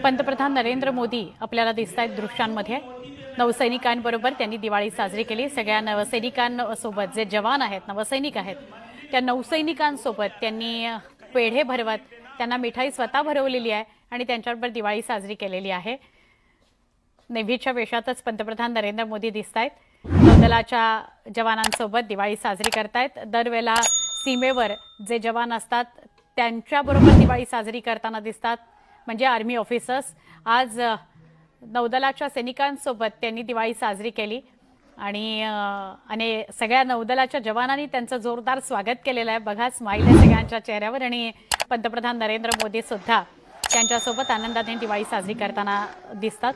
पंतप्रधान नरेंद्र मोदी आपल्याला दिसतायत दृश्यांमध्ये। नौसैनिकांबरोबर त्यांनी दिवाळी साजरी केली। सगळ्या नवसैनिकांसोबत जे जवान आहेत, नवसैनिक आहेत, त्या नौसैनिकांसोबत त्यांनी पेढे भरवत त्यांना मिठाई स्वतः भरवलेली आहे आणि त्यांच्याबरोबर दिवाळी साजरी केलेली आहे। नेव्हीच्या वेशातच पंतप्रधान नरेंद्र मोदी दिसतायत। नौदलाच्या जवानांसोबत दिवाळी साजरी करतायत। दरवेळेला सीमेवर जे जवान असतात त्यांच्याबरोबर दिवाळी साजरी करताना दिसतात, म्हणजे आर्मी ऑफिसर्स। आज नौदलाच्या सैनिकांसोबत त्यांनी दिवाळी साजरी केली आणि सगळ्या नौदलाच्या जवानांनी त्यांचं जोरदार स्वागत केलेलं आहे। बघा, स्माईल आहे सगळ्यांच्या चेहऱ्यावर आणि पंतप्रधान नरेंद्र मोदी सुद्धा त्यांच्यासोबत आनंदाने दिवाळी साजरी करताना दिसतात।